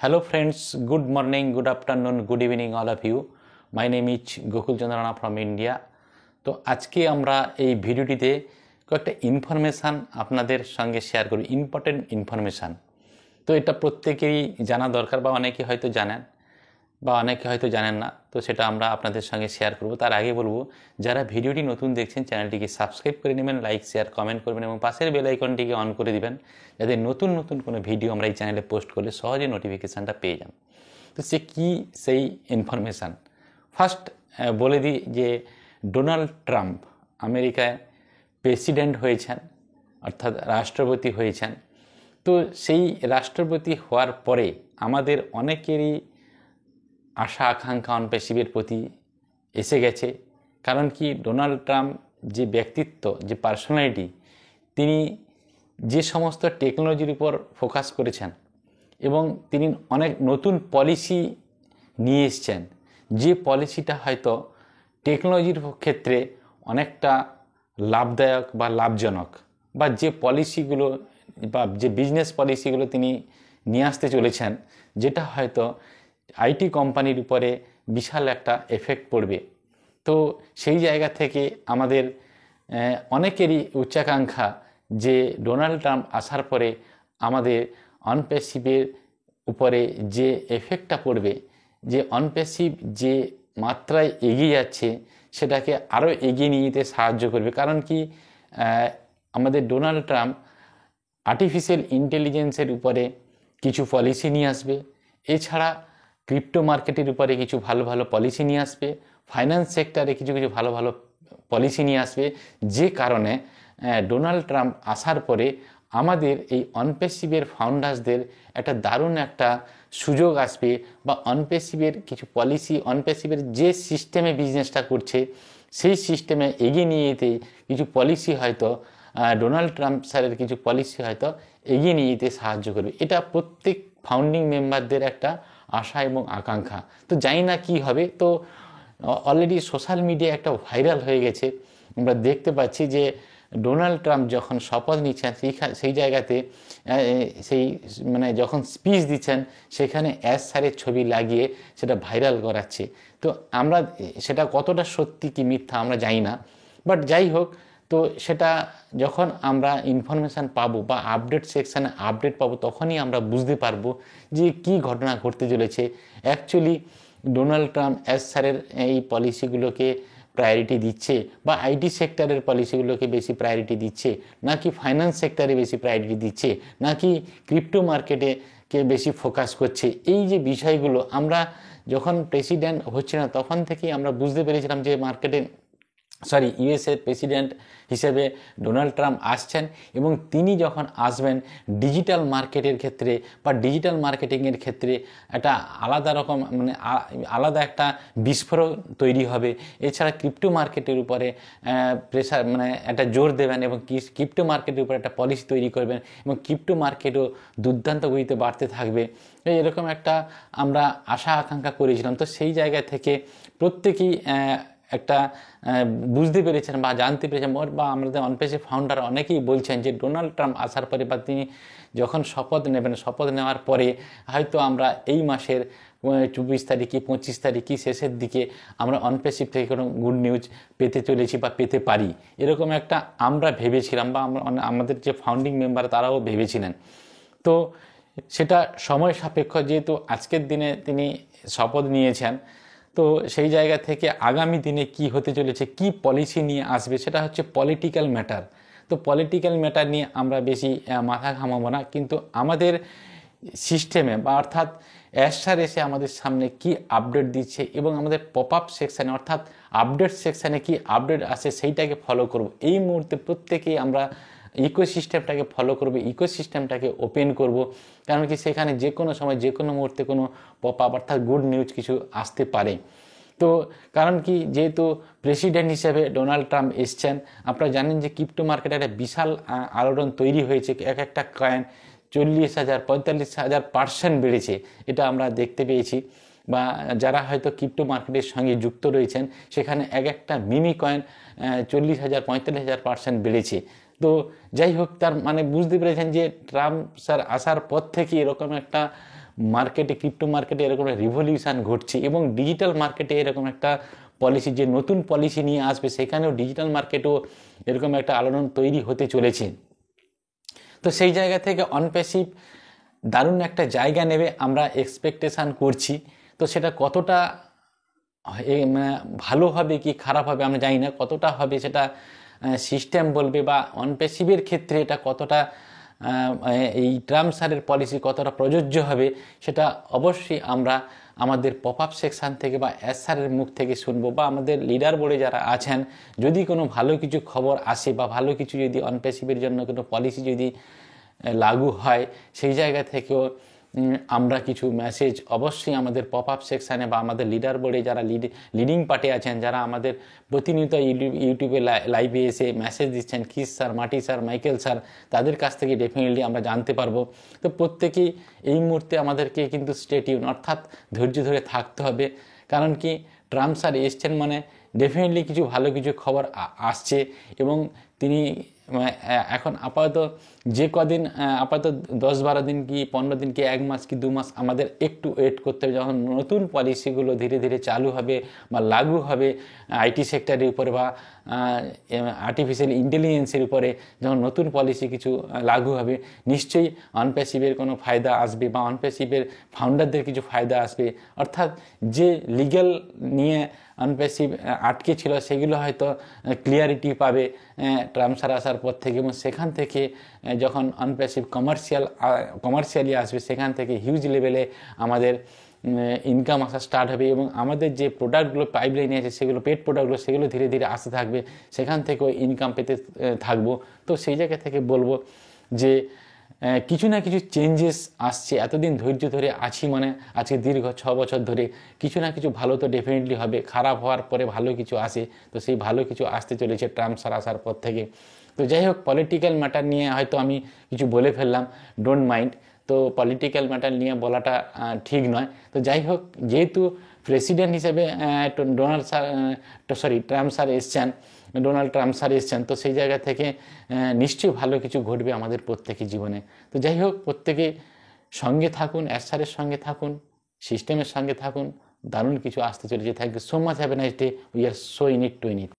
Hello friends, good morning, good afternoon, good evening all of you. My name is Gokul Chandra Rana from India. তো আজকে আমরা এই ভিডিওটিতে কয়েকটা information আপনাদের সঙ্গে শেয়ার করি, ইম্পর্টেন্ট ইনফরমেশান। তো এটা প্রত্যেকেরই জানা দরকার, বা অনেকে হয়তো জানেন বা অনেকে হয়তো জানেন না। তো সেটা আমরা আপনাদের সঙ্গে শেয়ার করব। তার আগে বলবো, যারা ভিডিওটি নতুন দেখছেন চ্যানেলটিকে সাবস্ক্রাইব করে নেবেন, লাইক শেয়ার কমেন্ট করবেন এবং পাশের বেল আইকনটিকে অন করে দিবেন, যাতে নতুন নতুন কোনো ভিডিও আমরা এই চ্যানেলে পোস্ট করলে সহজে নোটিফিকেশানটা পেয়ে যান। তো সেই ইনফরমেশান ফার্স্ট বলে দিই যে ডোনাল্ড ট্রাম্প আমেরিকায় প্রেসিডেন্ট হয়েছেন, অর্থাৎ রাষ্ট্রপতি হয়েছেন। তো সেই রাষ্ট্রপতি হওয়ার পরে আমাদের অনেকেরই আশা আকাঙ্ক্ষা অনপ্যাসিভের প্রতি এসে গেছে। কারণ কি, ডোনাল্ড ট্রাম্প যে ব্যক্তিত্ব, যে পার্সোনালিটি, তিনি যে সমস্ত টেকনোলজির উপর ফোকাস করেছেন এবং তিনি অনেক নতুন পলিসি নিয়ে এসছেন, যে পলিসিটা হয়তো টেকনোলজির ক্ষেত্রে অনেকটা লাভদায়ক বা লাভজনক, বা যে পলিসিগুলো বা যে বিজনেস পলিসিগুলো তিনি নিয়ে আসতে চলেছেন, যেটা হয়তো আইটি কোম্পানির উপরে বিশাল একটা এফেক্ট পড়বে। তো সেই জায়গা থেকে আমাদের অনেকেরই উচ্চাকাঙ্ক্ষা যে ডোনাল্ড ট্রাম্প আসার পরে আমাদের অনপ্যাসিভের উপরে যে এফেক্টটা পড়বে, যে অনপ্যাসিভ যে মাত্রায় এগিয়ে যাচ্ছে সেটাকে আরও এগিয়ে নিয়ে যেতে সাহায্য করবে। কারণ কি, আমাদের ডোনাল্ড ট্রাম্প আর্টিফিশিয়াল ইন্টেলিজেন্সের উপরে কিছু পলিসি নিয়ে আসবে, এছাড়া ক্রিপ্টো মার্কেটের উপরে কিছু ভালো ভালো পলিসি নিয়ে আসবে, ফাইন্যান্স সেক্টরে কিছু কিছু ভালো ভালো পলিসি নিয়ে আসবে, যে কারণে ডোনাল্ড ট্রাম্প আসার পরে আমাদের এই অনপ্যাসিভের ফাউন্ডার্সদের একটা দারুণ একটা সুযোগ আসবে, বা অনপ্যাসিভের কিছু পলিসি, অনপ্যাসিভের যে সিস্টেমে বিজনেসটা করছে সেই সিস্টেমে এগিয়ে নিয়ে যেতে কিছু পলিসি হয়তো ডোনাল্ড ট্রাম্প স্যারের কিছু পলিসি হয়তো এগিয়ে নিয়ে যেতে সাহায্য করবে। এটা প্রত্যেক ফাউন্ডিং মেম্বারদের একটা আশা এবং আকাঙ্ক্ষা। তো জানি না কী হবে। তো অলরেডি সোশ্যাল মিডিয়ায় একটা ভাইরাল হয়ে গেছে, আমরা দেখতে পাচ্ছি যে ডোনাল্ড ট্রাম্প যখন শপথ নিচ্ছেন সেই জায়গাতে যখন স্পিচ দিচ্ছেন সেখানে স্যারের ছবি লাগিয়ে সেটা ভাইরাল করাচ্ছে। তো আমরা সেটা কতটা সত্যি কি মিথ্যা আমরা জানি না, বাট যাই হোক, তো সেটা যখন আমরা ইনফরমেশান পাবো বা আপডেট সেকশানে আপডেট পাবো, তখনই আমরা বুঝতে পারবো যে কী ঘটনা ঘটতে চলেছে। অ্যাকচুয়ালি ডোনাল্ড ট্রাম্প স্যারের এই পলিসিগুলোকে প্রায়োরিটি দিচ্ছে, বা আইটি সেক্টরের পলিসিগুলোকে বেশি প্রায়োরিটি দিচ্ছে, নাকি ফাইন্যান্স সেক্টরে বেশি প্রায়োরিটি দিচ্ছে, নাকি ক্রিপ্টো মার্কেটে বেশি ফোকাস করছে। এই যে বিষয়গুলো আমরা যখন প্রেসিডেন্ট হচ্ছে না তখন থেকেই আমরা বুঝতে পেরেছিলাম যে ইউএসএর প্রেসিডেন্ট হিসেবে ডোনাল্ড ট্রাম্প আসছেন, এবং তিনি যখন আসবেন ডিজিটাল মার্কেটের ক্ষেত্রে বা ডিজিটাল মার্কেটিংয়ের ক্ষেত্রে একটা আলাদা রকম আলাদা একটা বিস্ফোরণ তৈরি হবে। এছাড়া ক্রিপ্টো মার্কেটের উপরে প্রেসার একটা জোর দেবেন, এবং ক্রিপ্টো মার্কেটের উপরে একটা পলিসি তৈরি করবেন, এবং ক্রিপ্টো মার্কেটও দুর্দান্ত গতিতে বাড়তে থাকবে। এরকম একটা আমরা আশা আকাঙ্ক্ষা করেছিলাম। তো সেই জায়গা থেকে প্রত্যেকেই একটা বুঝতে পেরেছেন বা জানতে পেরেছেন, বা আমাদের অনপ্যাসিভ ফাউন্ডার অনেকেই বলছেন যে ডোনাল্ড ট্রাম্প আসার পরে বা তিনি যখন শপথ নেবেন, শপথ নেওয়ার পরে হয়তো আমরা এই মাসের 24 তারিখ কি 25 তারিখ কি শেষের দিকে আমরা অনপ্যাসিভ থেকে কোনো গুড নিউজ পেতে চলেছি বা পেতে পারি, এরকম একটা আমরা ভেবেছিলাম, বা আমাদের যে ফাউন্ডিং মেম্বার তারাও ভেবেছিলেন। তো সেটা সময় সাপেক্ষ, যেহেতু আজকের দিনে তিনি শপথ নিয়েছেন, তো সেই জায়গা থেকে আগামী দিনে কি হতে চলেছে, কি পলিসি নিয়ে আসবে, সেটা হচ্ছে পলিটিক্যাল ম্যাটার। তো পলিটিক্যাল ম্যাটার নিয়ে আমরা বেশি মাথা ঘামাবো না, কিন্তু আমাদের সিস্টেমে বা অর্থাৎ স্যার এসে আমাদের সামনে কি আপডেট দিচ্ছে এবং আমাদের পপ আপ সেকশানে অর্থাৎ আপডেট সেকশানে কি আপডেট আসে সেইটাকে ফলো করব। এই মুহূর্তে প্রত্যেকেই আমরা ইকোসিস্টেমটাকে ফলো করবো, ইকোসিস্টেমটাকে ওপেন করব। কারণ কি, সেখানে যে কোনো সময় যে কোনো মুহূর্তে কোনো পপ আপ অর্থাৎ গুড নিউজ কিছু আসতে পারে। তো কারণ কি, যেহেতু প্রেসিডেন্ট হিসেবে ডোনাল্ড ট্রাম্প এসছেন, আপনারা জানেন যে ক্রিপ্টো মার্কেটে একটা বিশাল আলোড়ন তৈরি হয়েছে, এক একটা কয়েন 40,000 45,000% বেড়েছে, এটা আমরা দেখতে পেয়েছি। বা যারা হয়তো ক্রিপ্টো মার্কেটের সঙ্গে যুক্ত রয়েছেন, সেখানে এক একটা মিমি কয়েন 40,000 45,000% বেড়েছে। তো যাই হোক, তার বুঝতে পেরেছেন যে ট্রাম্প স্যার আসার পর থেকে এরকম একটা মার্কেটে, ক্রিপ্টো মার্কেটে এরকম রিভলিউশন ঘটছে এবং ডিজিটাল মার্কেটে এরকম একটা পলিসি, যে নতুন পলিসি নিয়ে আসবে, সেখানেও ডিজিটাল মার্কেটও এরকম একটা আলোড়ন তৈরি হতে চলেছে। তো সেই জায়গা থেকে অনপ্যাসিভ দারুণ একটা জায়গা নেবে আমরা এক্সপেকটেশান করছি। তো সেটা কতটা ভালো হবে কি খারাপ হবে আমরা জানি না, কতটা হবে সেটা সিস্টেম বলবে, বা অনপ্যাসিভের ক্ষেত্রে এটা কতটা এই ট্রাম্প স্যারের পলিসি কতটা প্রযোজ্য হবে সেটা অবশ্যই আমরা আমাদের পপ আপ সেকশান থেকে বা এস স্যারের মুখ থেকে শুনবো, বা আমাদের লিডার বোর্ডে যারা আছেন যদি কোনো ভালো কিছু খবর আসে বা ভালো কিছু যদি অনপ্যাসিভের জন্য কোনো পলিসি যদি লাগু হয়, সেই জায়গা থেকেও আমরা কিছু মেসেজ অবশ্যই আমাদের পপ আপ সেকশানে বা আমাদের লিডার বোর্ডে যারা লিডিং পার্টি আছেন, যারা আমাদের প্রতিনিয়ত ইউটিউবে লাইভে এসে মেসেজ দিচ্ছেন, কিস স্যার, মাটি স্যার, মাইকেল স্যার, তাদের কাছ থেকে ডেফিনেটলি আমরা জানতে পারবো। তো প্রত্যেকেই এই মুহূর্তে আমাদেরকে কিন্তু স্টে টিউন, অর্থাৎ ধৈর্য ধরে থাকতে হবে। কারণ কি, ট্রাম্প স্যার এসছেন মানে ডেফিনেটলি কিছু ভালো কিছু খবর আসছে, এবং তিনি এখন আপাতত যে কদিন, আপাতত 10-12 দিন কি 15 দিন কি 1 মাস কি 2 মাস আমাদের একটু ওয়েট করতে হবে, যখন নতুন পলিসিগুলো ধীরে ধীরে চালু হবে বা লাগু হবে আইটি সেক্টরের উপরে বা আর্টিফিশিয়াল ইন্টেলিজেন্সের উপরে, যখন নতুন পলিসি কিছু লাগু হবে, নিশ্চয়ই অনপ্যাসিভের কোনো ফায়দা আসবে বা অনপ্যাসিভের ফাউন্ডারদের কিছু ফায়দা আসবে। অর্থাৎ যে লিগ্যাল নিয়ে অনপ্যাসিভ আটকে ছিল সেগুলো হয়তো ক্লিয়ারিটি পাবে ট্রাম্প স্যার আসার পর থেকে, এবং সেখান থেকে যখন অনপ্যাসিভ কমার্শিয়ালি আসবে, সেখান থেকে হিউজ লেভেলে আমাদের ইনকাম আসা স্টার্ট হবে, এবং আমাদের যে প্রোডাক্টগুলো পাইপলাইনে আছে সেগুলো পেড প্রোডাক্টগুলো সেগুলো ধীরে ধীরে আসতে থাকবে, সেখান থেকেও ইনকাম পেতে থাকবো। তো সেই জায়গা থেকে বলবো যে কিছু না কিছু চেঞ্জেস আসছে, এতদিন ধৈর্য ধরে আছি মানে আজকে দীর্ঘ 6 বছর ধরে কিছু না কিছু ভালো তো ডেফিনেটলি হবে, খারাপ হওয়ার পরে ভালো কিছু আসে, তো সেই ভালো কিছু আসতে চলেছে ট্রাম্প স্যার আসার পর থেকে। তো যাই হোক, পলিটিক্যাল ম্যাটার নিয়ে হয়তো আমি কিছু বলে ফেললাম, ডোন্ট মাইন্ড। তো পলিটিক্যাল ম্যাটার নিয়ে বলাটা ঠিক নয়। তো যাই হোক, যেহেতু প্রেসিডেন্ট হিসেবে ডোনাল্ড ট্রাম্প স্যার এসছেন, তো সেই জায়গা থেকে নিশ্চয়ই ভালো কিছু ঘটবে আমাদের প্রত্যেকের জীবনে। তো যাই হোক, প্রত্যেকে সঙ্গে থাকুন, এস স্যারের সঙ্গে থাকুন, সিস্টেমের সঙ্গে থাকুন, দারুণ কিছু আসতে চলেছে। Thank you so much, have a nice day, we are so in it to in it.